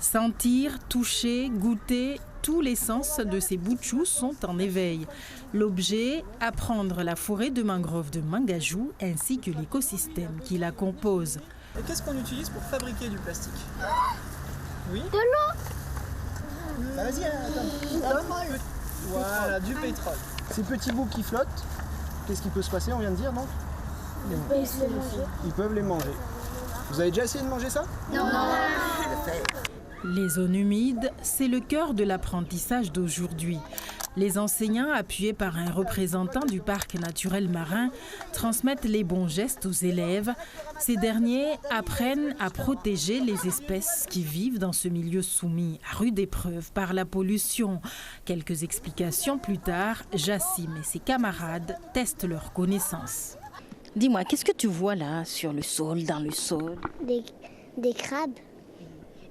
Sentir, toucher, goûter, tous les sens de ces boutchous sont en éveil. L'objet, apprendre la forêt de mangrove de Mangajou ainsi que l'écosystème qui la compose. Et qu'est-ce qu'on utilise pour fabriquer du plastique? Oui. De l'eau. Vas-y, attends. Voilà, du pétrole. Ces petits bouts qui flottent, qu'est-ce qui peut se passer, on vient de dire, non? Ils peuvent les manger. Vous avez déjà essayé de manger ça? Non. Les zones humides, c'est le cœur de l'apprentissage d'aujourd'hui. Les enseignants, appuyés par un représentant du parc naturel marin, transmettent les bons gestes aux élèves. Ces derniers apprennent à protéger les espèces qui vivent dans ce milieu soumis à rude épreuve par la pollution. Quelques explications plus tard, Jassim et ses camarades testent leurs connaissances. Dis-moi, qu'est-ce que tu vois là, sur le sol, dans le sol? Des crabes,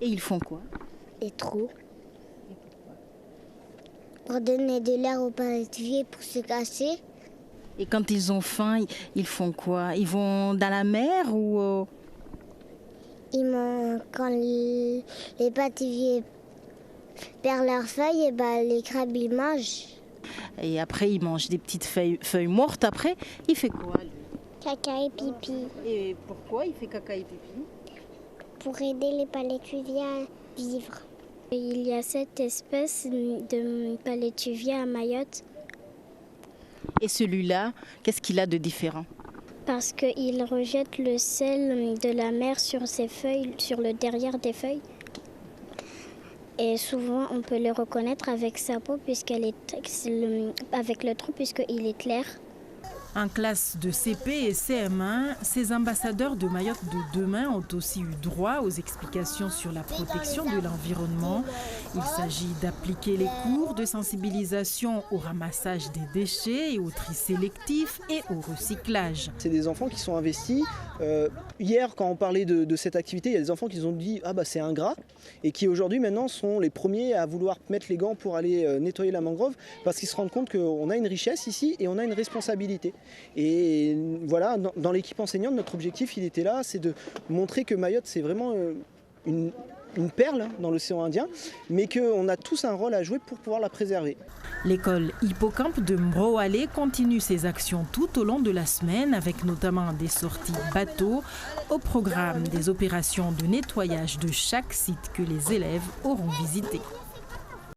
Et ils font quoi? des trous. Pour donner de l'air aux palétuviers pour se cacher. Et quand ils ont faim, ils font quoi? Ils vont dans la mer ou... Quand les palétuviers perdent leurs feuilles, et les crabes ils mangent. Et après, ils mangent des petites feuilles mortes. Après, il fait quoi, lui? Caca et pipi. Et pourquoi il fait caca et pipi? Pour aider les palétuviers à vivre. Il y a 7 espèces de palétuviers à Mayotte Et celui-là, qu'est-ce qu'il a de différent? parce qu'il rejette le sel de la mer sur ses feuilles, sur le derrière des feuilles. Et souvent, on peut le reconnaître avec sa peau, avec le trou, puisqu'il est clair. En classe de CP et CM1, ces ambassadeurs de Mayotte de demain ont aussi eu droit aux explications sur la protection de l'environnement. Il s'agit d'appliquer les cours de sensibilisation au ramassage des déchets et au tri sélectif et au recyclage. C'est des enfants qui sont investis. Hier, quand on parlait de cette activité, il y a des enfants qui ont dit « Ah bah c'est ingrat » et qui aujourd'hui maintenant sont les premiers à vouloir mettre les gants pour aller nettoyer la mangrove parce qu'ils se rendent compte qu'on a une richesse ici et on a une responsabilité. Et voilà, dans l'équipe enseignante, notre objectif, il était là, c'est de montrer que Mayotte, c'est vraiment une perle dans l'océan Indien, mais qu'on a tous un rôle à jouer pour pouvoir la préserver. L'école Hippocampe de Mbroalé continue ses actions tout au long de la semaine, avec notamment des sorties bateaux, au programme des opérations de nettoyage de chaque site que les élèves auront visité.